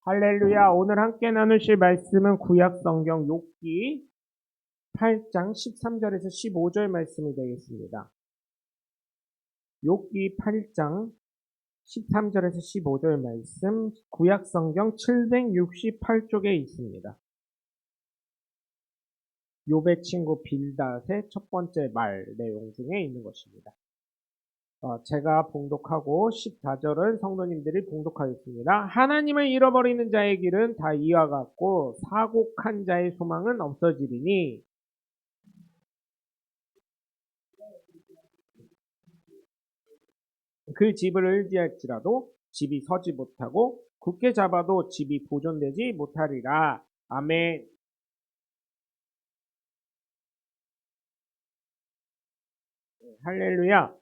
할렐루야. 오늘 함께 나누실 말씀은 구약 성경 욥기 8장 13절에서 15절 말씀이 되겠습니다. 욥기 8장 13절에서 15절 말씀, 구약 성경 768쪽에 있습니다. 욥의 친구 빌닷의 첫 번째 말 내용 중에 있는 것입니다. 제가 봉독하고 14절은 성도님들이 봉독하였습니다. 하나님을 잃어버리는 자의 길은 다 이와 같고 사곡한 자의 소망은 없어지리니 그 집을 의지할지라도 집이 서지 못하고 굳게 잡아도 집이 보존되지 못하리라. 아멘. 할렐루야.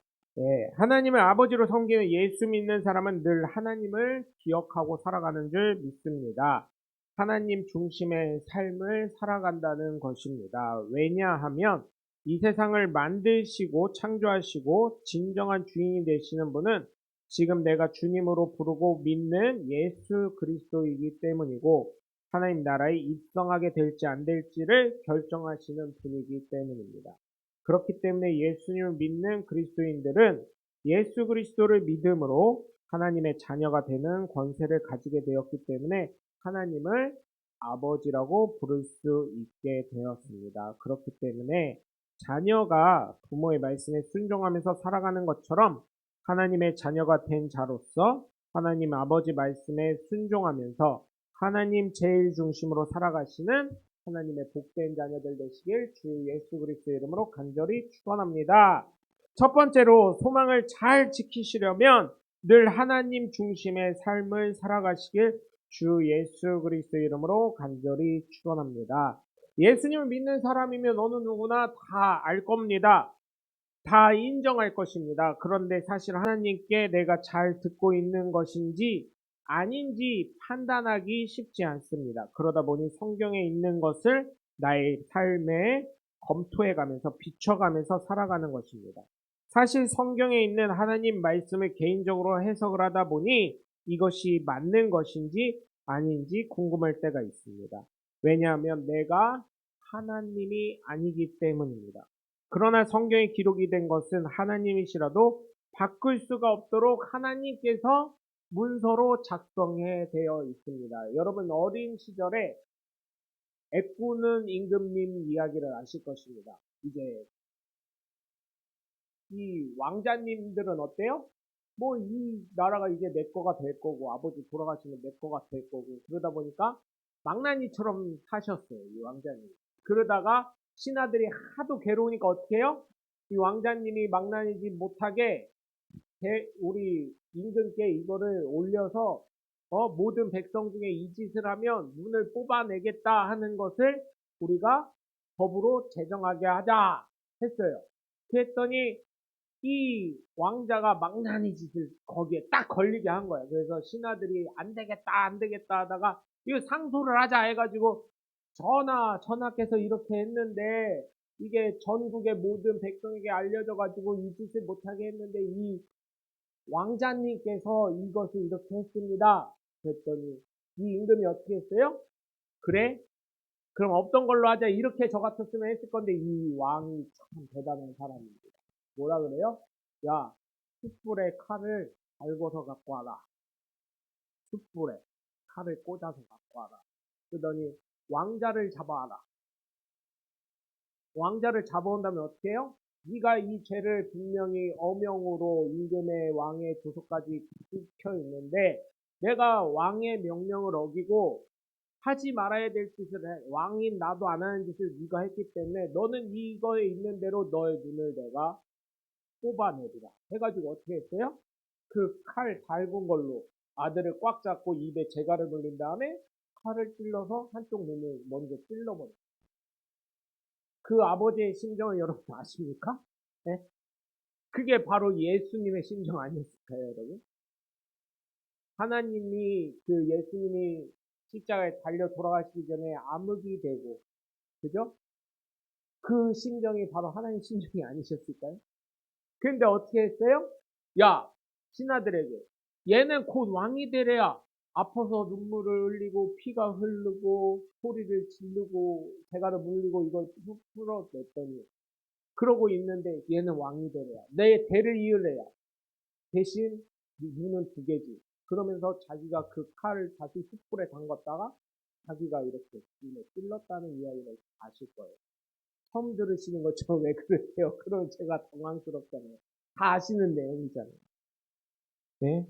하나님을 아버지로 섬기는 예수 믿는 사람은 늘 하나님을 기억하고 살아가는 줄 믿습니다. 하나님 중심의 삶을 살아간다는 것입니다. 왜냐하면 이 세상을 만드시고 창조하시고 진정한 주인이 되시는 분은 지금 내가 주님으로 부르고 믿는 예수 그리스도이기 때문이고 하나님 나라에 입성하게 될지 안 될지를 결정하시는 분이기 때문입니다. 그렇기 때문에 예수님을 믿는 그리스도인들은 예수 그리스도를 믿음으로 하나님의 자녀가 되는 권세를 가지게 되었기 때문에 하나님을 아버지라고 부를 수 있게 되었습니다. 그렇기 때문에 자녀가 부모의 말씀에 순종하면서 살아가는 것처럼 하나님의 자녀가 된 자로서 하나님 아버지 말씀에 순종하면서 하나님 제일 중심으로 살아가시는 하나님의 복된 자녀들 되시길 주 예수 그리스도 이름으로 간절히 축원합니다. 첫 번째로 소망을 잘 지키시려면 늘 하나님 중심의 삶을 살아가시길 주 예수 그리스도 이름으로 간절히 축원합니다. 예수님을 믿는 사람이면 어느 누구나 다 알 겁니다. 다 인정할 것입니다. 그런데 사실 하나님께 내가 잘 듣고 있는 것인지 아닌지 판단하기 쉽지 않습니다. 그러다 보니 성경에 있는 것을 나의 삶에 검토해가면서 비춰가면서 살아가는 것입니다. 사실 성경에 있는 하나님 말씀을 개인적으로 해석을 하다 보니 이것이 맞는 것인지 아닌지 궁금할 때가 있습니다. 왜냐하면 내가 하나님이 아니기 때문입니다. 그러나 성경에 기록이 된 것은 하나님이시라도 바꿀 수가 없도록 하나님께서 문서로 작성해 되어 있습니다. 여러분 어린 시절에 애꾸는 임금님 이야기를 아실 것입니다. 이제 이 왕자님들은 어때요? 뭐 이 나라가 이제 내 거가 될 거고 아버지 돌아가시면 내 거가 될 거고 그러다 보니까 망나니처럼 사셨어요. 이 왕자님. 그러다가 신하들이 하도 괴로우니까 어떻게 해요? 이 왕자님이 망나니지 못하게 우리 임금께 이거를 올려서 모든 백성 중에 이 짓을 하면 눈을 뽑아내겠다 하는 것을 우리가 법으로 제정하게 하자 했어요. 그랬더니 이 왕자가 망나니 짓을 거기에 딱 걸리게 한 거예요. 그래서 신하들이 안 되겠다, 안 되겠다 하다가 이거 상소를 하자 해가지고 전하께서 이렇게 했는데 이게 전국의 모든 백성에게 알려져가지고 이 짓을 못하게 했는데 이 왕자님께서 이것을 이렇게 했습니다. 그랬더니 이 임금이 어떻게 했어요? 그래? 그럼 없던 걸로 하자. 이렇게 저 같았으면 했을 건데 이 왕이 참 대단한 사람입니다. 뭐라 그래요? 야, 숯불에 칼을 달궈서 갖고 와라. 숯불에 칼을 꽂아서 갖고 와라. 그러더니 왕자를 잡아와라. 왕자를 잡아온다면 어떻게 해요? 네가 이 죄를 분명히 어명으로 임금의 왕의 조서까지 찍혀 있는데 내가 왕의 명령을 어기고 하지 말아야 될 짓을 해. 왕인 나도 안 하는 짓을 네가 했기 때문에 너는 이거에 있는 대로 너의 눈을 내가 뽑아내리라. 해가지고 어떻게 했어요? 그 칼 달군 걸로 아들을 꽉 잡고 입에 재갈을 물린 다음에 칼을 찔러서 한쪽 눈을 먼저 찔러버려. 그 아버지의 심정을 여러분 아십니까? 네? 그게 바로 예수님의 심정 아니었을까요, 여러분? 하나님이 예수님이 십자가에 달려 돌아가시기 전에 암흑이 되고, 그죠? 그 심정이 바로 하나님 심정이 아니셨을까요? 근데 어떻게 했어요? 야, 신하들에게 얘는 곧 왕이 되래야. 아파서 눈물을 흘리고 피가 흐르고 소리를 지르고 대가를 물리고 이걸 풀어냈더니 그러고 있는데 얘는 왕이 되래야. 내 대를 이을래야. 대신 눈은 두 개지. 그러면서 자기가 그 칼을 다시 숯불에 담갔다가 자기가 이렇게 눈에 찔렀다는 이야기를 아실 거예요. 처음 들으시는 것처럼 왜 그러세요? 그럼 제가 당황스럽잖아요. 다 아시는 내용이잖아요. 네?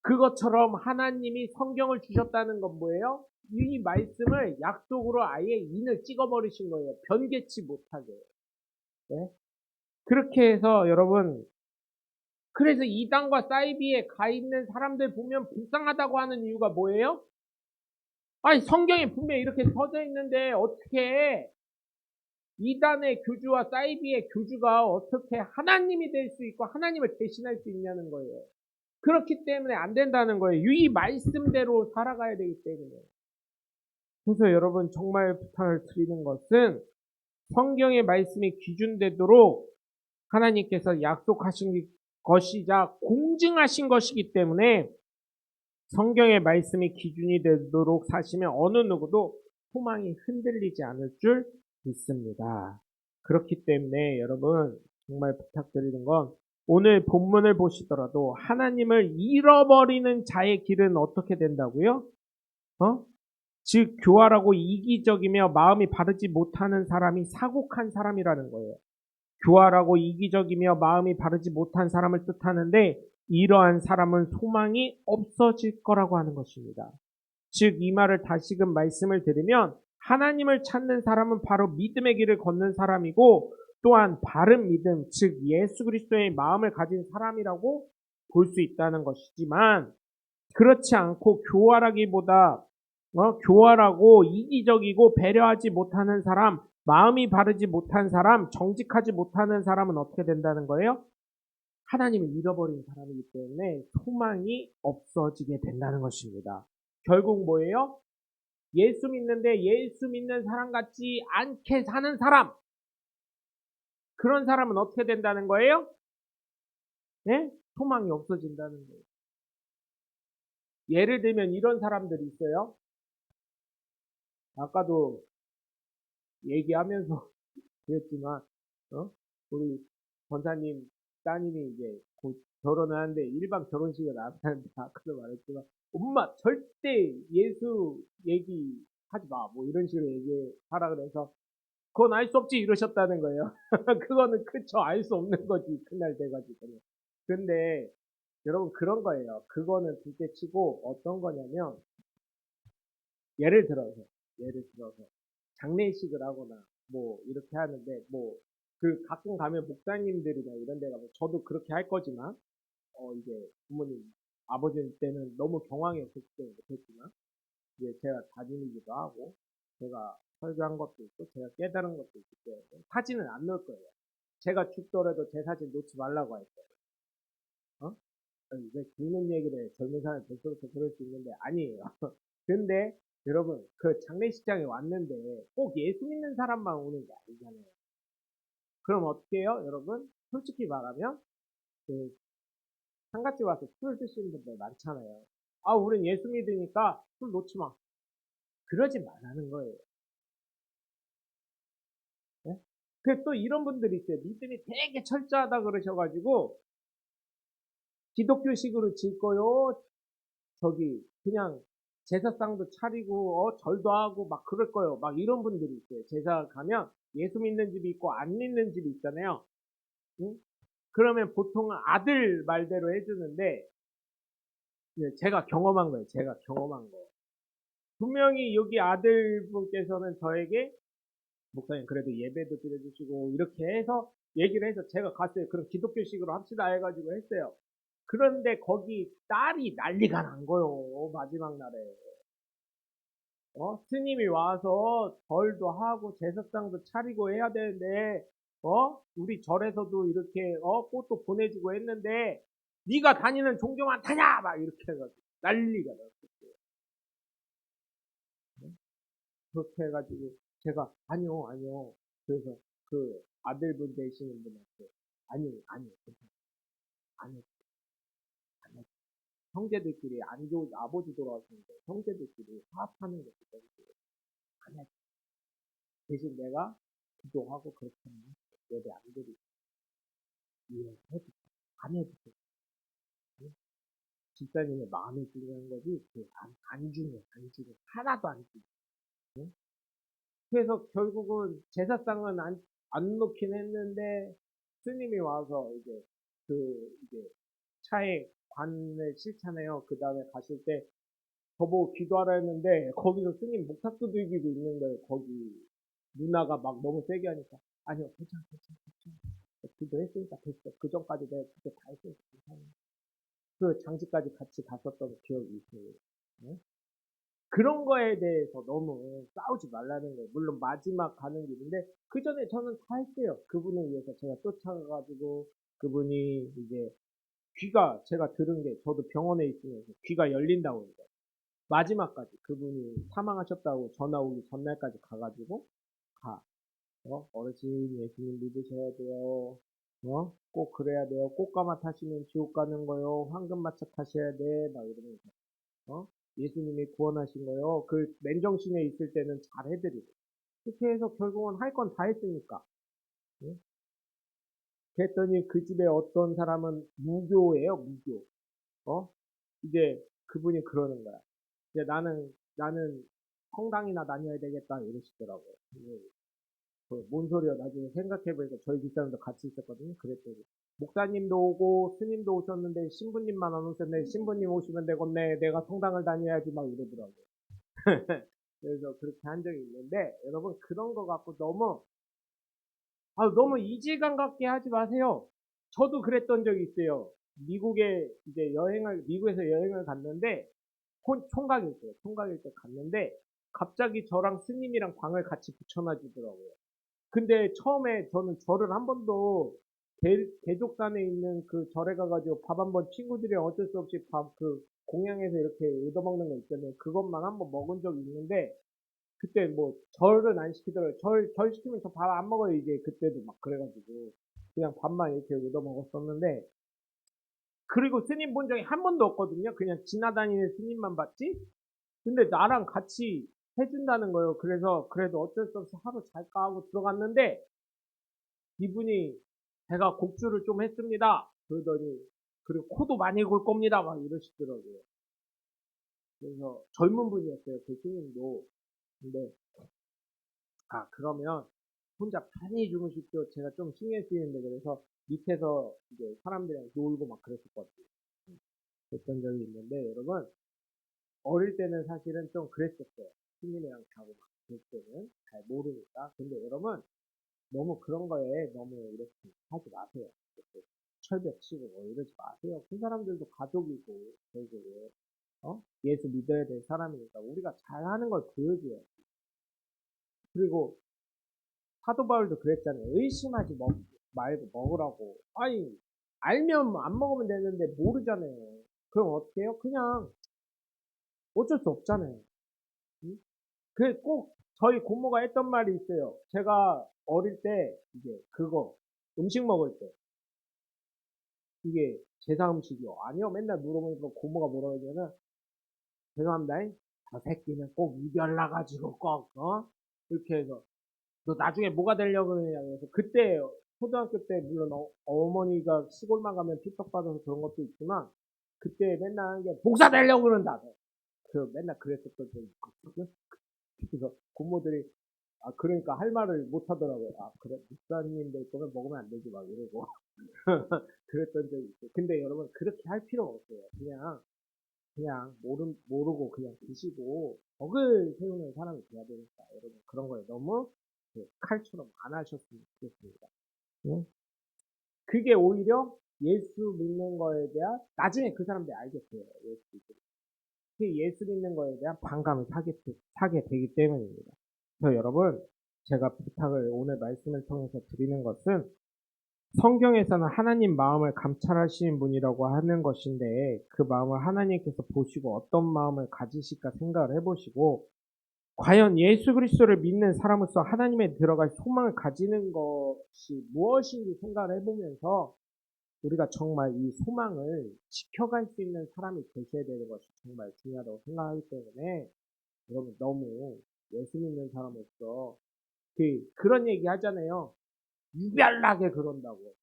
그것처럼 하나님이 성경을 주셨다는 건 뭐예요? 이 말씀을 약속으로 아예 인을 찍어버리신 거예요. 변개치 못하게. 네? 그렇게 해서 여러분, 그래서 이단과 사이비에 가 있는 사람들 보면 불쌍하다고 하는 이유가 뭐예요? 아니 성경에 분명히 이렇게 써져 있는데 어떻게 이단의 교주와 사이비의 교주가 어떻게 하나님이 될 수 있고 하나님을 대신할 수 있냐는 거예요. 그렇기 때문에 안 된다는 거예요. 이 말씀대로 살아가야 되기 때문에. 그래서 여러분 정말 부탁을 드리는 것은 성경의 말씀이 기준되도록 하나님께서 약속하신 것이자 공증하신 것이기 때문에 성경의 말씀이 기준이 되도록 사시면 어느 누구도 소망이 흔들리지 않을 줄 믿습니다. 그렇기 때문에 여러분 정말 부탁드리는 건 오늘 본문을 보시더라도 하나님을 잃어버리는 자의 길은 어떻게 된다고요? 즉 교활하고 이기적이며 마음이 바르지 못하는 사람이 사곡한 사람이라는 거예요. 교활하고 이기적이며 마음이 바르지 못한 사람을 뜻하는데 이러한 사람은 소망이 없어질 거라고 하는 것입니다. 즉 이 말을 다시금 말씀을 드리면 하나님을 찾는 사람은 바로 믿음의 길을 걷는 사람이고 또한 바른 믿음, 즉 예수 그리스도의 마음을 가진 사람이라고 볼 수 있다는 것이지만 그렇지 않고 교활하기보다 교활하고 이기적이고 배려하지 못하는 사람, 마음이 바르지 못한 사람, 정직하지 못하는 사람은 어떻게 된다는 거예요? 하나님을 잃어버린 사람이기 때문에 소망이 없어지게 된다는 것입니다. 결국 뭐예요? 예수 믿는데 예수 믿는 사람 같지 않게 사는 사람. 그런 사람은 어떻게 된다는 거예요? 네? 소망이 없어진다는 거예요. 예를 들면 이런 사람들이 있어요. 아까도 얘기하면서 그랬지만, 우리 권사님 따님이 이제 곧 결혼을 하는데 일반 결혼식을 나가는데 아까도 말했지만, 엄마 절대 예수 얘기하지 마. 뭐 이런 식으로 얘기하라 그래서, 그건 알 수 없지 이러셨다는 거예요. 그거는 그쵸. 알 수 없는 거지. 그날 돼가지고는. 근데 여러분 그런 거예요. 그거는 둘째 치고 어떤 거냐면, 예를 들어서, 장례식을 하거나, 뭐, 이렇게 하는데, 뭐, 그, 가끔 가면 목사님들이나 이런 데 가면, 저도 그렇게 할 거지만, 이제 부모님, 아버지 때는 너무 경황이 없었기 때문에 못했지만, 이제 제가 다니기도 하고, 제가 설교한 것도 있고, 제가 깨달은 것도 있기 때문에, 사진은 안 넣을 거예요. 제가 죽더라도 제 사진 놓지 말라고 할 거예요. 아니, 왜 죽는 얘기를 해? 젊은 사람 벌써부터 그럴 수 있는데, 아니에요. 근데, 여러분, 그 장례식장에 왔는데, 꼭 예수 믿는 사람만 오는 게 아니잖아요. 그럼 어떻게 해요, 여러분? 솔직히 말하면, 그, 상갓집 와서 술 드시는 분들 많잖아요. 아, 우린 예수 믿으니까 술 놓지 마. 그러지 말라는 거예요. 네? 또 이런 분들이 있어요. 믿음이 되게 철저하다 그러셔가지고, 기독교식으로 질 거요. 그냥 제사상도 차리고 절도 하고 막 그럴 거예요. 막 이런 분들이 있어요. 제사 가면 예수 믿는 집이 있고 안 믿는 집이 있잖아요. 응? 그러면 보통은 아들 말대로 해주는데 제가 경험한 거예요. 제가 경험한 거. 분명히 여기 아들분께서는 저에게 목사님 그래도 예배도 드려주시고 이렇게 해서 얘기를 해서 제가 갔어요. 그럼 기독교식으로 합시다 해가지고 했어요. 그런데 거기 딸이 난리가 난 거요. 마지막 날에. 스님이 와서 절도 하고 제사상도 차리고 해야 되는데, 우리 절에서도 이렇게, 꽃도 보내주고 했는데, 네가 다니는 종교만 타냐! 막 이렇게 해가지고, 난리가 났었어요. 그렇게 해가지고, 제가, 아니요, 아니요. 그래서 그 아들분 되시는 분한테, 아니요, 아니요, 괜찮아요. 아니요, 아니요. 형제들끼리 안 좋은 아버지 돌아가시는데 형제들끼리 화합하는 것도 너무 안 해. 대신 내가 기도하고 그렇게 하면 예배 안 드리고 이해해줄게. 안 해줄게. 응? 집사님의 마음이 중요한 거지 안 중요해. 안 중요해. 하나도 안 중요해. 응? 그래서 결국은 제사상은 안 놓긴 했는데 스님이 와서 이제 차에 관을 싣잖아요. 그 다음에 가실 때 저보고 기도하라 했는데 거기서 스님 목탁 두들기고 있는 거예요. 거기 누나가 막 너무 세게 하니까 아니요 괜찮아 기도했으니까 됐어. 그 전까지 내가 그때 다 했으니까 괜찮아. 그 장지까지 같이 갔었던 기억이 있어요. 네? 그런 거에 대해서 너무 싸우지 말라는 거예요. 물론 마지막 가는 길인데 그 전에 저는 다 했어요. 그분을 위해서 제가 쫓아가가지고 그분이 이제 귀가 제가 들은 게 저도 병원에 있으면서 귀가 열린다고 그러죠. 마지막까지 그분이 사망하셨다고 전화 오기 전날까지 가가지고 어르신 예수님 믿으셔야 돼요. 꼭 그래야 돼요. 꽃가마 타시면 지옥 가는 거요. 황금마차 타셔야 돼. 막 이러면서 어? 예수님이 구원하신 거요. 그 맨정신에 있을 때는 잘 해드리고 그렇게 해서 결국은 할 건 다 했으니까. 응? 그랬더니 그 집에 어떤 사람은 무교예요. 무교. 어? 이제 그분이 그러는 거야. 이제 나는 성당이나 다녀야 되겠다 이러시더라고요. 뭔 소리야. 나중에 생각해보니까 저희 집사람도 같이 있었거든요. 그랬더니 목사님도 오고 스님도 오셨는데 신부님만 안 오셨네. 신부님 오시면 되겠네. 내가 성당을 다녀야지 막 이러더라고요. 그래서 그렇게 한 적이 있는데 여러분 그런 거 갖고 너무 이질감 갖게 하지 마세요. 저도 그랬던 적이 있어요. 미국에서 여행을 갔는데 총각일 때 갔는데 갑자기 저랑 스님이랑 방을 같이 붙여놔 주더라고요. 근데 처음에 저는 절을 한 번도 대족산에 있는 그 절에 가가지고 밥 한번 친구들이랑 어쩔 수 없이 밥 그 공양에서 이렇게 얻어먹는 거 있잖아요. 그것만 한번 먹은 적이 있는데 그때 뭐 절은 안 시키더라고요. 절 시키면 저 밥 안 먹어요. 이제 그때도 막 그래가지고 그냥 밥만 이렇게 얻어먹었었는데 그리고 스님 본 적이 한 번도 없거든요. 그냥 지나다니는 스님만 봤지. 근데 나랑 같이 해준다는 거예요. 그래서 그래도 어쩔 수 없이 하루 잘까 하고 들어갔는데 이분이 제가 곡주를 좀 했습니다. 그러더니 그리고 코도 많이 골 겁니다. 막 이러시더라고요. 그래서 젊은 분이었어요. 그 스님도. 근데 그러면 혼자 편히 주무십시오. 제가 좀 신경 쓰이는데 그래서 밑에서 이제 사람들이랑 놀고 막 그랬었거든요. 그랬던 적이 있는데 여러분 어릴 때는 사실은 좀 그랬었어요. 스님이랑 자고 막 그럴 때는 잘 모르니까. 근데 여러분 너무 그런 거에 너무 이렇게 하지 마세요. 이렇게 철벽 치고 뭐 이러지 마세요. 그 사람들도 가족이고 결국에 예수 믿어야 될 사람이니까 우리가 잘하는 걸 보여줘요. 그리고 사도 바울도 그랬잖아요. 의심하지 말고 먹으라고. 아니 알면 안 먹으면 되는데 모르잖아요. 그럼 어떻게 해요? 그냥 어쩔 수 없잖아요. 응? 꼭 저희 고모가 했던 말이 있어요. 제가 어릴 때 이제 그거 음식 먹을 때 이게 제사 음식이요. 아니요. 맨날 물어보니까 고모가 뭐라고 하냐면 죄송합니다. 저 새끼는 꼭 이별 나가지고 이렇게 해서 너 나중에 뭐가 되려고 그러냐 그래서 그때 초등학교 때 물론 어머니가 시골만 가면 핍박받아서 그런 것도 있지만 그때 맨날 하는 게 복사 되려고 그런다. 맨날 그랬었던 적이 있거든요. 그래서 고모들이 그러니까 할 말을 못 하더라고요. 그래 목사님 될 거면 먹으면 안 되지 막 이러고 그랬던 적이 있어요. 근데 여러분 그렇게 할 필요가 없어요. 그냥 모르고 그냥 드시고 덕을 세우는 사람이 돼야 되니까 여러분 그런 거에 너무 칼처럼 안 하셨으면 좋겠습니다. 응? 그게 오히려 예수 믿는 거에 대한 나중에 그 사람들이 알겠어요. 그 예수 믿는 거에 대한 반감을 사게 되기 때문입니다. 그래서 여러분 제가 부탁을 오늘 말씀을 통해서 드리는 것은 성경에서는 하나님 마음을 감찰하시는 분이라고 하는 것인데 그 마음을 하나님께서 보시고 어떤 마음을 가지실까 생각을 해보시고 과연 예수 그리스도를 믿는 사람으로서 하나님에 들어갈 소망을 가지는 것이 무엇인지 생각을 해보면서 우리가 정말 이 소망을 지켜갈 수 있는 사람이 되셔야 되는 것이 정말 중요하다고 생각하기 때문에 여러분 너무 예수 믿는 사람으로서 그런 얘기 하잖아요. 유별나게 그런다고.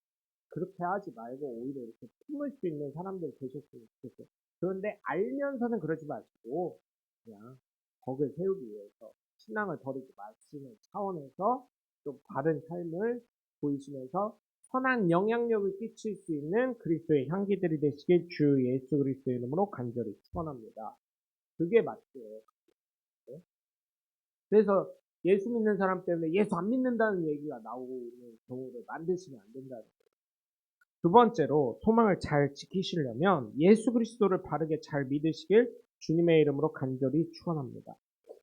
그렇게 하지 말고 오히려 이렇게 품을 수 있는 사람들 되셨으면 좋겠어요. 그런데 알면서는 그러지 마시고 그냥 덕을 세우기 위해서 신앙을 버리지 마시는 차원에서 좀 바른 삶을 보이시면서 선한 영향력을 끼칠 수 있는 그리스도의 향기들이 되시길 주 예수 그리스도의 이름으로 간절히 축원합니다. 그게 맞죠. 네? 그래서 예수 믿는 사람 때문에 예수 안 믿는다는 얘기가 나오는 경우를 만드시면 안 된다는 거예요. 두 번째로 소망을 잘 지키시려면 예수 그리스도를 바르게 잘 믿으시길 주님의 이름으로 간절히 축원합니다.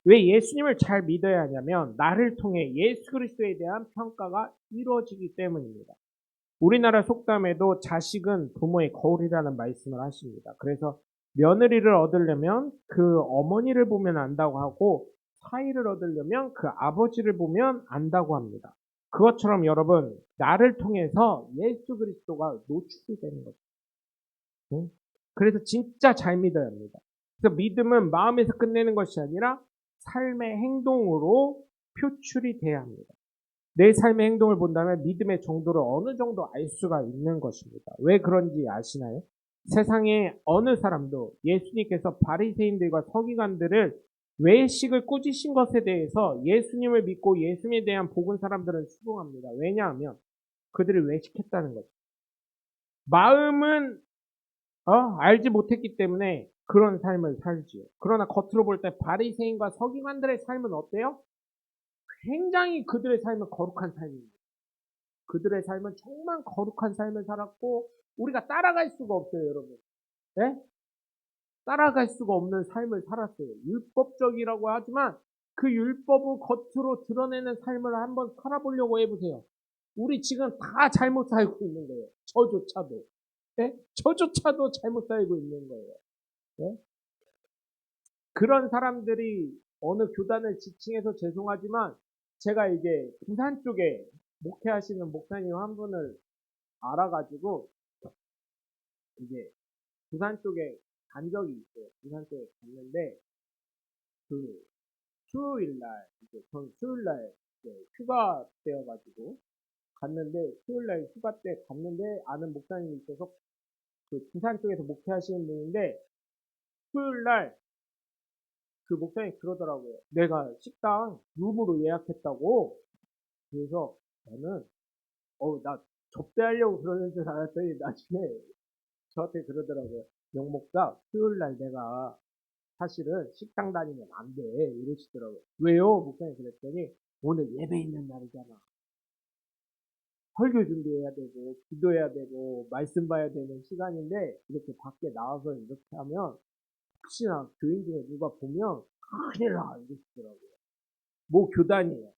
왜 예수님을 잘 믿어야 하냐면 나를 통해 예수 그리스도에 대한 평가가 이루어지기 때문입니다. 우리나라 속담에도 자식은 부모의 거울이라는 말씀을 하십니다. 그래서 며느리를 얻으려면 그 어머니를 보면 안다고 하고 사위를 얻으려면 그 아버지를 보면 안다고 합니다. 그것처럼 여러분 나를 통해서 예수 그리스도가 노출이 되는 거죠. 응? 그래서 진짜 잘 믿어야 합니다. 그래서 믿음은 마음에서 끝내는 것이 아니라 삶의 행동으로 표출이 돼야 합니다. 내 삶의 행동을 본다면 믿음의 정도를 어느 정도 알 수가 있는 것입니다. 왜 그런지 아시나요? 세상에 어느 사람도 예수님께서 바리새인들과 서기관들을 외식을 꾸짖으신 것에 대해서 예수님을 믿고 예수님에 대한 복은 사람들은 수긍합니다. 왜냐하면 그들이 외식했다는 거죠. 마음은 알지 못했기 때문에 그런 삶을 살지요. 그러나 겉으로 볼 때 바리새인과 서기관들의 삶은 어때요? 굉장히 그들의 삶은 거룩한 삶입니다. 그들의 삶은 정말 거룩한 삶을 살았고 우리가 따라갈 수가 없어요, 여러분. 네? 따라갈 수가 없는 삶을 살았어요. 율법적이라고 하지만 그 율법을 겉으로 드러내는 삶을 한번 살아보려고 해보세요. 우리 지금 다 잘못 살고 있는 거예요. 저조차도. 네? 저조차도 잘못 살고 있는 거예요. 네? 그런 사람들이 어느 교단을 지칭해서 죄송하지만 제가 이제 부산 쪽에 목회하시는 목사님 한 분을 알아가지고 이제 부산 쪽에 간 적이 있어요. 부산 쪽에 갔는데 그 수요일 날 이제 전 수요일 날 휴가 때여가지고 갔는데 수요일 날 휴가 때 갔는데 아는 목사님이 있어서 그 부산 쪽에서 목회하시는 분인데 수요일 날 그 목사님이 그러더라고요. 내가 식당 룸으로 예약했다고. 그래서 저는 나 접대하려고 그러는 줄 알았더니 나중에 저한테 그러더라고요. 영 목사 수요일 날 내가 사실은 식당 다니면 안 돼. 이러시더라고요. 왜요? 목사님 그랬더니 오늘 예배 있는 날이잖아. 설교 준비해야 되고, 기도해야 되고, 말씀 봐야 되는 시간인데, 이렇게 밖에 나와서 이렇게 하면, 혹시나 교인 중에 누가 보면, 큰일 나. 이러시더라고요. 뭐 교단이에요.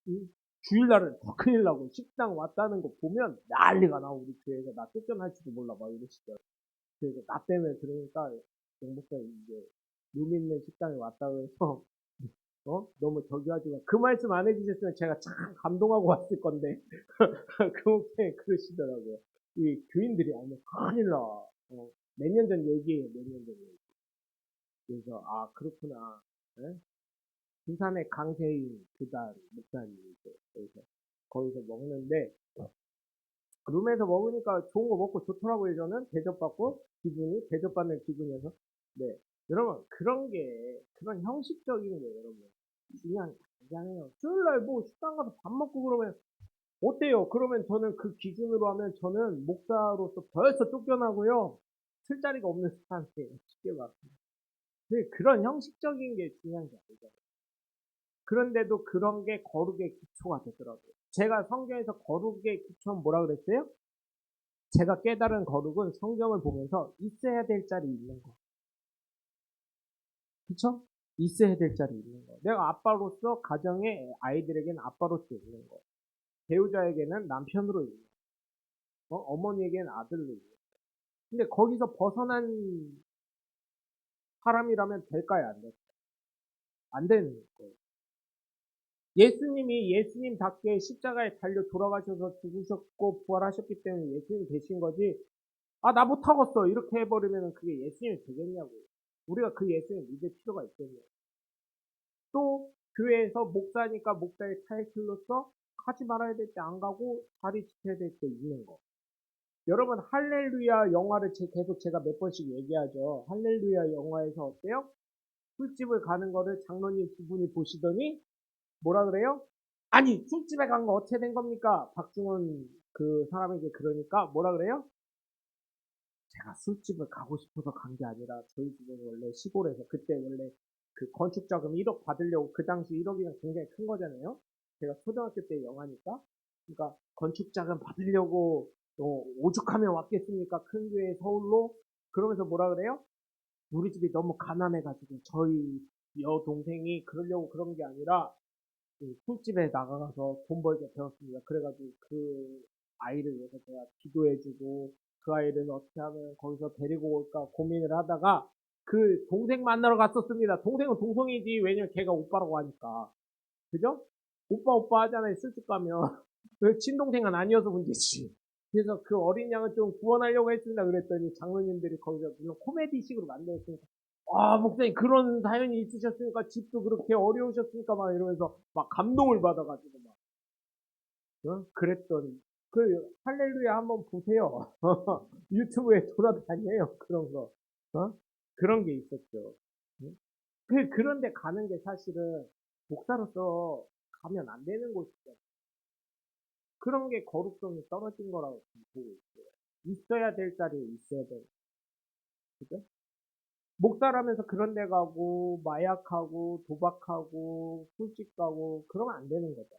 응? 주일날은 더 큰일 나고, 식당 왔다는 거 보면 난리가 나. 우리 교회가 나 쫓겨날지도 몰라. 막 이러시더라고요. 그래서 나 때문에 그러니까, 영 목사님 이제, 룸 있는 식당에 왔다고 해서, 너무 저기 하지만 그 말씀 안 해주셨으면 제가 참 감동하고 왔을 건데 그 목사님 그러시더라고요. 이 교인들이 아니면 큰일 나. 몇 년 전 얘기예요. 몇 년 전 얘기. 그래서 그렇구나. 예? 부산의 강세인 교단 목사님이죠. 그래서 거기서 먹는데 룸에서 먹으니까 좋은 거 먹고 좋더라고요. 저는 대접받고 기분이 대접받는 기분이어서 네. 여러분 그런 형식적인 게 여러분 중요한 게 아니잖아요. 수요일날 뭐 식당 가서 밥 먹고 그러면 어때요? 그러면 저는 그 기준으로 하면 저는 목사로서 벌써 쫓겨나고요. 술자리가 없는 사람이에요. 쉽게 말하면. 근데 그런 형식적인 게 중요한 게 아니잖아요. 그런데도 그런 게 거룩의 기초가 되더라고요. 제가 성경에서 거룩의 기초는 뭐라 그랬어요? 제가 깨달은 거룩은 성경을 보면서 있어야 될 자리 있는 거. 그쵸? 있어야 될 자리 있는 거. 내가 아빠로서 가정의 아이들에게는 아빠로서 있는 거. 배우자에게는 남편으로 있는 거. 어머니에게는 아들로 있는 거. 근데 거기서 벗어난 사람이라면 될까요? 안 될까요? 안 되는 거예요. 예수님이 예수님답게 십자가에 달려 돌아가셔서 죽으셨고 부활하셨기 때문에 예수님이 되신 거지. 아, 나 못하겠어. 이렇게 해버리면 그게 예수님이 되겠냐고요. 우리가 그 예수님 믿을 필요가 있겠냐고. 또 교회에서 목사니까 목사의 타이틀로서 하지 말아야 될 때 안 가고 자리 지켜야 될 때 있는 거. 여러분 할렐루야 영화를 계속 제가 몇 번씩 얘기하죠. 할렐루야 영화에서 어때요? 술집을 가는 거를 장로님 두 분이 보시더니 뭐라 그래요? 아니 술집에 간 거 어떻게 된 겁니까? 박중원 그 사람에게 그러니까 뭐라 그래요? 제가 술집을 가고 싶어서 간 게 아니라 저희 집은 원래 시골에서 그때 원래 그 건축 자금 1억 받으려고 그 당시 1억이면 굉장히 큰 거잖아요. 제가 초등학교 때 영화니까. 그러니까 건축 자금 받으려고 오죽하면 왔겠습니까? 큰 교회 서울로. 그러면서 뭐라 그래요? 우리 집이 너무 가난해가지고 저희 여동생이 그러려고 그런 게 아니라 그 술집에 나가서 돈 벌게 배웠습니다. 그래가지고 그 아이를 위해서 제가 기도해주고 그 아이를 어떻게 하면 거기서 데리고 올까 고민을 하다가 그 동생 만나러 갔었습니다. 동생은 동성이지. 왜냐면 걔가 오빠라고 하니까. 그죠? 오빠 오빠 하잖아요. 술집 가면. 그 친동생은 아니어서 문제지. 그래서 그 어린 양을 좀 구원하려고 했습니다. 그랬더니 장로님들이 거기서 물론 코미디식으로 만들었으니까 아, 목사님 그런 사연이 있으셨으니까 집도 그렇게 어려우셨으니까 막 이러면서 막 감동을 받아가지고 막 그랬더니 그 할렐루야 한번 보세요. 유튜브에 돌아다녀요 그런 거. 그런 게 있었죠. 응? 그런데 가는 게 사실은 목사로서 가면 안 되는 곳이죠. 그런 게 거룩성이 떨어진 거라고 보고 있어요. 있어야 될 자리에 있어야 돼. 그죠? 목사라면서 그런 데 가고, 마약하고, 도박하고, 술집 가고, 그러면 안 되는 거죠.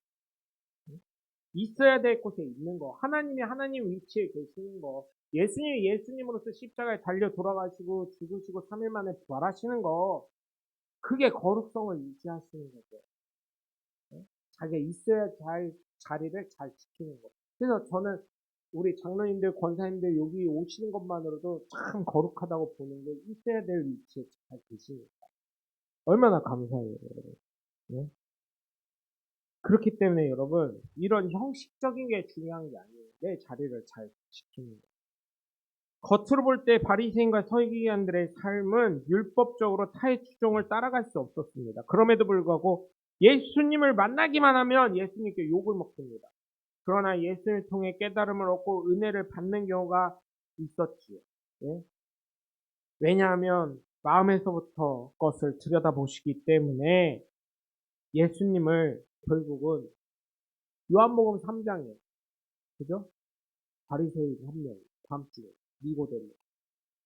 있어야 될 곳에 있는 거. 하나님이 하나님 위치에 계시는 거. 예수님이 예수님으로서 십자가에 달려 돌아가시고, 죽으시고, 3일 만에 부활하시는 거. 그게 거룩성을 유지하시는 거죠. 자기가 있어야 잘 자리를 잘 지키는 거. 그래서 저는 우리 장로님들, 권사님들 여기 오시는 것만으로도 참 거룩하다고 보는 게 있어야 될 위치에 잘 계시니까. 얼마나 감사해요, 여러분. 네? 그렇기 때문에 여러분, 이런 형식적인 게 중요한 게 아니에요. 내 자리를 잘 지키는 거. 겉으로 볼 때 바리새인과 서기관들의 삶은 율법적으로 타의 추종을 따라갈 수 없었습니다. 그럼에도 불구하고 예수님을 만나기만 하면 예수님께 욕을 먹습니다. 그러나 예수를 통해 깨달음을 얻고 은혜를 받는 경우가 있었지요. 예? 왜냐하면 마음에서부터 것을 들여다보시기 때문에 예수님을 결국은 요한복음 3장에 그죠? 바리새인 한 명이 밤중에 니고데모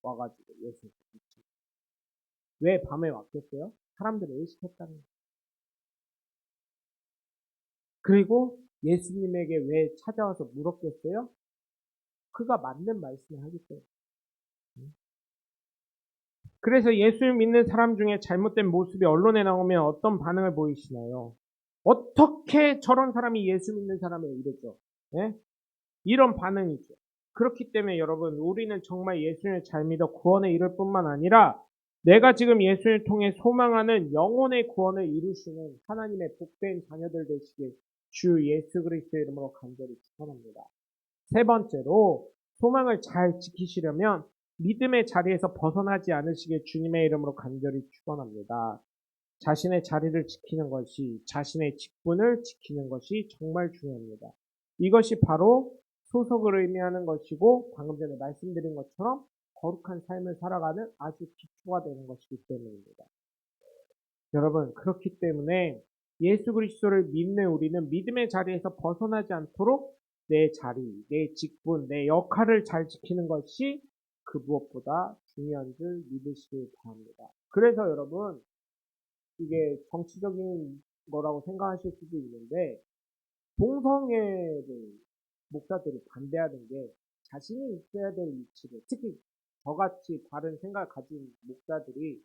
와가지고 예수님께 묻죠. 왜 밤에 왔겠어요? 사람들을 의식했다는 거예요. 그리고 예수님에게 왜 찾아와서 물었겠어요? 그가 맞는 말씀을 하기 때문에. 그래서 예수를 믿는 사람 중에 잘못된 모습이 언론에 나오면 어떤 반응을 보이시나요? 어떻게 저런 사람이 예수 믿는 사람을 이랬죠? 예? 이런 반응이죠. 그렇기 때문에 여러분, 우리는 정말 예수를 잘 믿어 구원에 이를 뿐만 아니라 내가 지금 예수를 통해 소망하는 영혼의 구원을 이루시는 하나님의 복된 자녀들 되시길 주 예수 그리스도의 이름으로 간절히 축원합니다. 세 번째로 소망을 잘 지키시려면 믿음의 자리에서 벗어나지 않으시길 주님의 이름으로 간절히 축원합니다. 자신의 자리를 지키는 것이 자신의 직분을 지키는 것이 정말 중요합니다. 이것이 바로 소속을 의미하는 것이고 방금 전에 말씀드린 것처럼 거룩한 삶을 살아가는 아주 기초가 되는 것이기 때문입니다. 여러분 그렇기 때문에 예수 그리스도를 믿는 우리는 믿음의 자리에서 벗어나지 않도록 내 자리, 내 직분, 내 역할을 잘 지키는 것이 그 무엇보다 중요한 줄 믿으시길 바랍니다. 그래서 여러분 이게 정치적인 거라고 생각하실 수도 있는데 동성애를 목사들이 반대하는 게 자신이 있어야 될 위치를 특히 저같이 다른 생각을 가진 목사들이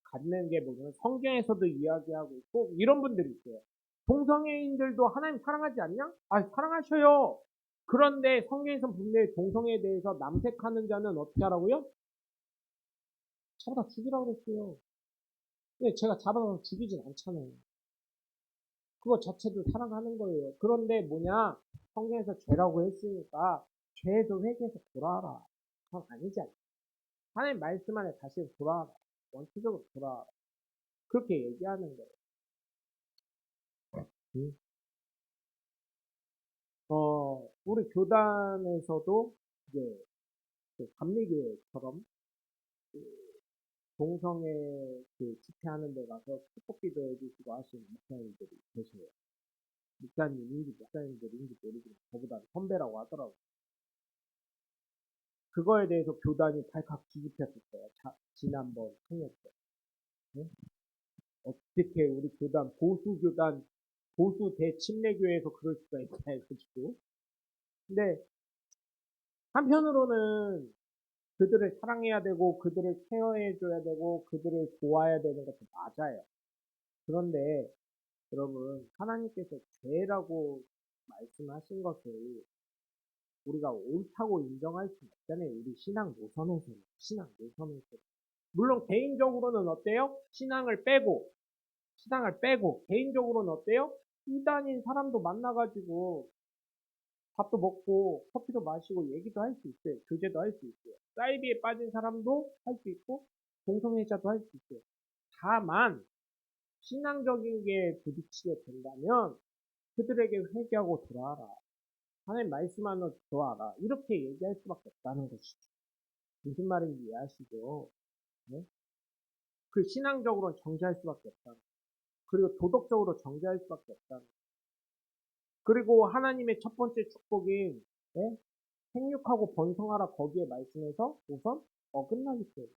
갖는 게 뭐냐면 성경에서도 이야기하고 있고 이런 분들이 있어요. 동성애인들도 하나님 사랑하지 않냐? 아 사랑하셔요. 그런데 성경에서 분명히 동성애에 대해서 남색하는 자는 어떻게 하라고요? 잡아다 죽이라고 그랬어요. 근데 제가 잡아서 죽이진 않잖아요. 그거 자체도 사랑하는 거예요. 그런데 뭐냐? 성경에서 죄라고 했으니까 죄에서 회개해서 돌아와라. 그건 아니잖아. 하나님 말씀 안에 다시 돌아와라. 원초적으로 돌아와라. 그렇게 얘기하는 거예요. 음. 우리 교단에서도 이제 그 감리교회처럼 그 동성애 그 집회하는 데 가서 축복기도 해주시고 하시는 목사님들이 계세요. 목사님들인지 모르지만 저보다 선배라고 하더라고요. 그거에 대해서 교단이 발칵 뒤집혔었어요. 지난번 청년 때. 네? 어떻게 우리 교단, 보수 대침례교회에서 그럴 수가 있나 해가지고. 근데 한편으로는 그들을 사랑해야 되고, 그들을 케어해줘야 되고, 그들을 도와야 되는 것도 맞아요. 그런데 여러분, 하나님께서 죄라고 말씀하신 것을 우리가 옳다고 인정할 수 없잖아요. 우리 신앙 노선에서. 물론 개인적으로는 어때요? 신앙을 빼고 개인적으로는 어때요? 이단인 사람도 만나가지고 밥도 먹고 커피도 마시고 얘기도 할 수 있어요. 교제도 할 수 있어요. 사이비에 빠진 사람도 할 수 있고 동성애자도 할 수 있어요. 다만 신앙적인 게 부딪히게 된다면 그들에게 회개하고 돌아와라. 하나님 말씀 안으로 들어와라. 이렇게 얘기할 수밖에 없다는 것이죠. 무슨 말인지 이해하시죠? 네? 그 신앙적으로는 정죄할 수밖에 없다. 그리고 도덕적으로 정죄할 수밖에 없다. 그리고 하나님의 첫 번째 축복인 네? 생육하고 번성하라 거기에 말씀해서 우선 어긋나기 때문에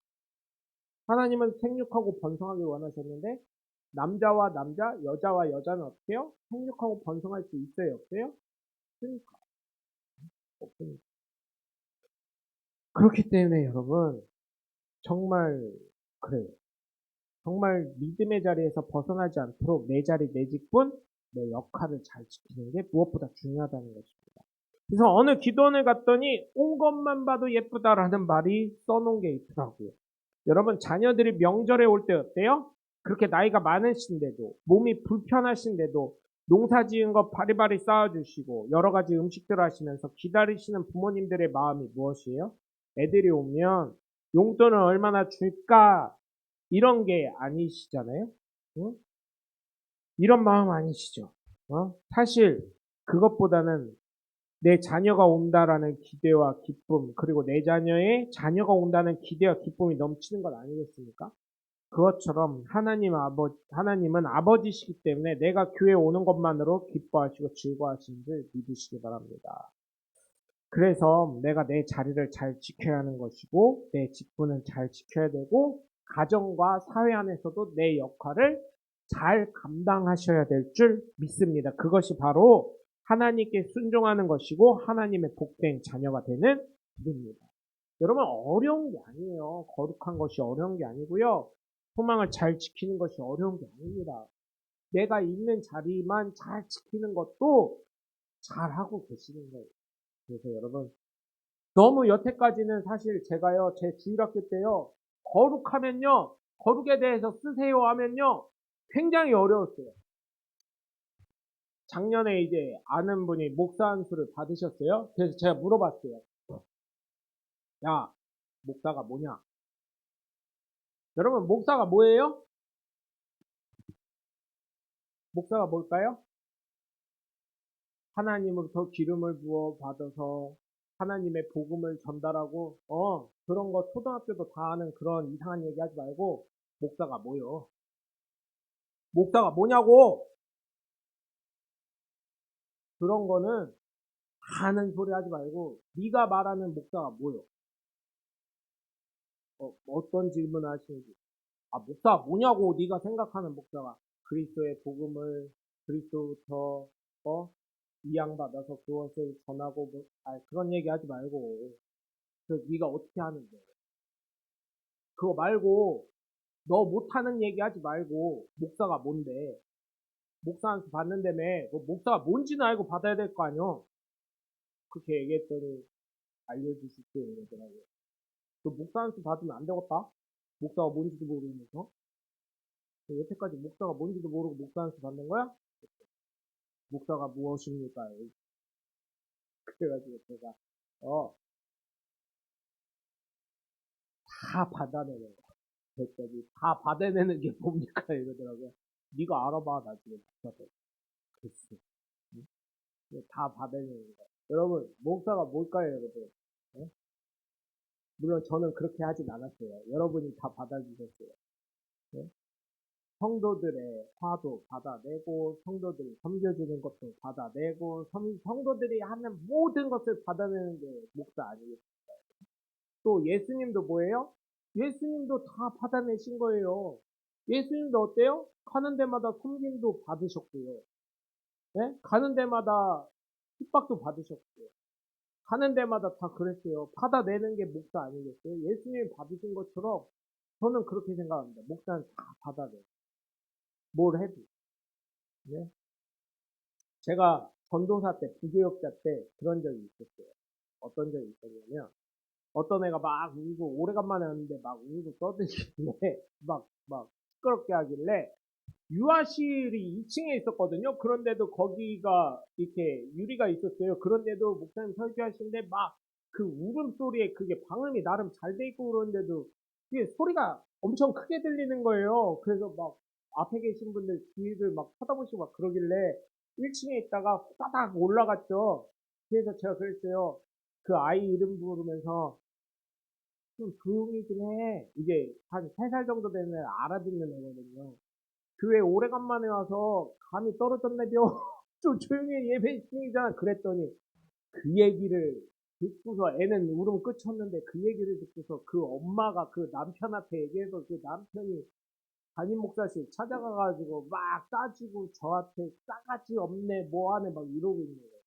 하나님은 생육하고 번성하길 원하셨는데 남자와 남자, 여자와 여자는 어때요? 생육하고 번성할 수 있어요? 없어요? 없으니까. 없으니까. 그렇기 때문에 여러분 정말 그래요. 정말 믿음의 자리에서 벗어나지 않도록 내 자리, 내 직분, 내 역할을 잘 지키는 게 무엇보다 중요하다는 것입니다. 그래서 어느 기도원을 갔더니 온 것만 봐도 예쁘다라는 말이 써놓은 게 있더라고요. 여러분 자녀들이 명절에 올 때 어때요? 그렇게 나이가 많으신데도 몸이 불편하신데도 농사 지은 거 바리바리 쌓아주시고 여러 가지 음식들 하시면서 기다리시는 부모님들의 마음이 무엇이에요? 애들이 오면 용돈을 얼마나 줄까? 이런 게 아니시잖아요. 응? 이런 마음 아니시죠. 사실 그것보다는 내 자녀가 온다라는 기대와 기쁨, 그리고 내 자녀의 자녀가 온다는 기대와 기쁨이 넘치는 것 아니겠습니까? 그것처럼 하나님은 아버지시기 때문에 내가 교회 오는 것만으로 기뻐하시고 즐거워하시는 줄 믿으시기 바랍니다. 그래서 내가 내 자리를 잘 지켜야 하는 것이고, 내 직분은 잘 지켜야 되고, 가정과 사회 안에서도 내 역할을 잘 감당하셔야 될 줄 믿습니다. 그것이 바로 하나님께 순종하는 것이고, 하나님의 복된 자녀가 되는 길입니다. 여러분, 어려운 게 아니에요. 거룩한 것이 어려운 게 아니고요. 소망을 잘 지키는 것이 어려운 게 아닙니다. 내가 있는 자리만 잘 지키는 것도 잘 하고 계시는 거예요. 그래서 여러분, 너무 여태까지는 사실 제가요, 제 주일학교 때요, 거룩에 대해서 쓰세요 하면요, 굉장히 어려웠어요. 작년에 이제 아는 분이 목사 안수를 받으셨어요. 그래서 제가 물어봤어요. 야, 목사가 뭐냐? 여러분, 목사가 뭐예요? 목사가 뭘까요? 하나님으로부터 기름을 부어 받아서 하나님의 복음을 전달하고, 그런 거 초등학교도 다 아는 그런 이상한 얘기 하지 말고, 목사가 뭐요? 목사가 뭐냐고! 그런 거는 하는 소리 하지 말고 네가 말하는 목사가 뭐요? 어떤 질문을 하시는지. 목사 뭐냐고 네가 생각하는 목사가 그리스도의 복음을 그리스도부터 이양받아서 그것을 전하고 그런 얘기 하지 말고 네가 어떻게 하는데 그거 말고 너 못하는 얘기 하지 말고 목사가 뭔데 목사 안수 받는다며 목사가 뭔지는 알고 받아야 될 거 아니야. 그렇게 얘기했더니 알려주실 때 이러더라고요. 너 목사 안수 받으면 안 되겠다? 목사가 뭔지도 모르면서. 여태까지 목사가 뭔지도 모르고 목사 안수 받는 거야? 목사가 무엇입니까? 그래가지고 제가 다 받아내는 거. 그랬더니 다 받아내는 게 뭡니까? 이러더라고요. 네가 알아봐 나중에 목사들. 글쎄. 응? 다 받아내는 거. 여러분 목사가 뭘까요, 여러분? 예? 물론 저는 그렇게 하진 않았어요. 여러분이 다 받아주셨어요. 예? 성도들의 화도 받아내고 성도들이 섬겨주는 것도 받아내고 성도들이 하는 모든 것을 받아내는 게 목사 아니겠어요? 또 예수님도 뭐예요? 예수님도 다 받아내신 거예요. 예수님도 어때요? 가는 데마다 섬김도 받으셨고요. 네? 가는 데마다 핍박도 받으셨고요. 가는 데마다 다 그랬어요. 받아내는 게 목사 아니겠어요? 예수님이 받으신 것처럼 저는 그렇게 생각합니다. 목사는 다 받아내. 뭘 해도. 네? 제가 전도사 때, 부교역자 때 그런 적이 있었어요. 어떤 적이 있었냐면, 어떤 애가 막 울고, 오래간만에 왔는데 막 울고 떠들길래, 막 시끄럽게 하길래, 유아실이 2층에 있었거든요. 그런데도 거기가 이렇게 유리가 있었어요. 그런데도 목사님 설교하시는데 막 그 울음소리에 그게 방음이 나름 잘 돼 있고 그런데도 이게 소리가 엄청 크게 들리는 거예요. 그래서 막 앞에 계신 분들 뒤를 막 쳐다보시고 막 그러길래 1층에 있다가 후다닥 올라갔죠. 그래서 제가 그랬어요. 그 아이 이름 부르면서 좀 조용히 좀 해. 이제 한 3살 정도 되면 알아듣는 애거든요. 교회 오래간만에 와서 감이 떨어졌네요. 좀 조용히 해, 예배 중이잖아. 그랬더니 그 얘기를 듣고서 애는 울음 끝쳤는데 그 얘기를 듣고서 그 엄마가 그 남편한테 얘기해서 그 남편이 담임 목사실 찾아가가지고 막 따지고 저한테 싸가지 없네 뭐하네 막 이러고 있는 거예요.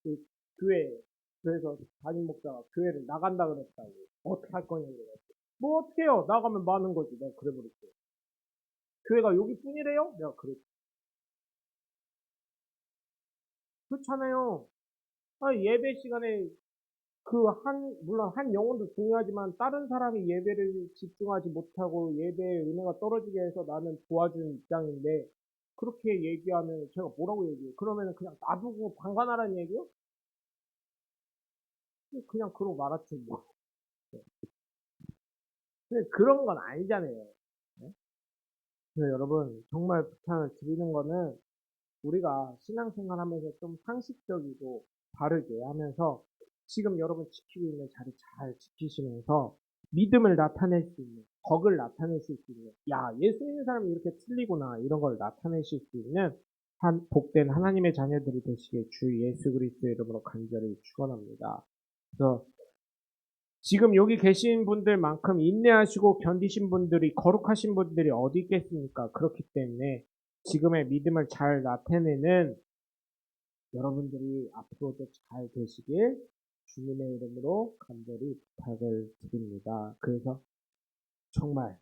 그 교회 그래서 담임 목사가 교회를 나간다 그랬다고 어떻게 할 거냐고 그래가지고 뭐 어떻게 해요 나가면 많은 거지 내가 그래 버렸어요. 교회가 여기뿐이래요? 내가 그랬지. 그렇잖아요. 아, 예배 시간에 물론 한 영혼도 중요하지만 다른 사람이 예배를 집중하지 못하고 예배의 은혜가 떨어지게 해서 나는 도와주는 입장인데 그렇게 얘기하면 제가 뭐라고 얘기해요? 그러면 그냥 놔두고 방관하라는 얘기요? 그냥 그러고 말았지 뭐. 근데 그런 건 아니잖아요. 네? 그래서 여러분 정말 부탁을 드리는 거는 우리가 신앙생활 하면서 좀 상식적이고 바르게 하면서 지금 여러분 지키고 있는 자리 잘 지키시면서 믿음을 나타낼 수 있는, 덕을 나타내실 수 있는, 야, 예수 믿는 사람이 이렇게 틀리구나, 이런 걸 나타내실 수 있는 복된 하나님의 자녀들이 되시길 주 예수 그리스도의 이름으로 간절히 축원합니다. 그래서 지금 여기 계신 분들만큼 인내하시고 견디신 분들이 거룩하신 분들이 어디 있겠습니까? 그렇기 때문에 지금의 믿음을 잘 나타내는 여러분들이 앞으로도 잘 되시길 주님의 이름으로 간절히 부탁을 드립니다. 그래서 정말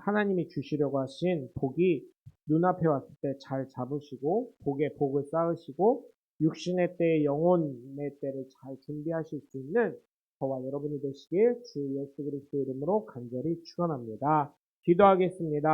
하나님이 주시려고 하신 복이 눈앞에 왔을 때 잘 잡으시고 복에 복을 쌓으시고 육신의 때에 영혼의 때를 잘 준비하실 수 있는 저와 여러분이 되시길 주 예수 그리스도 이름으로 간절히 축원합니다. 기도하겠습니다.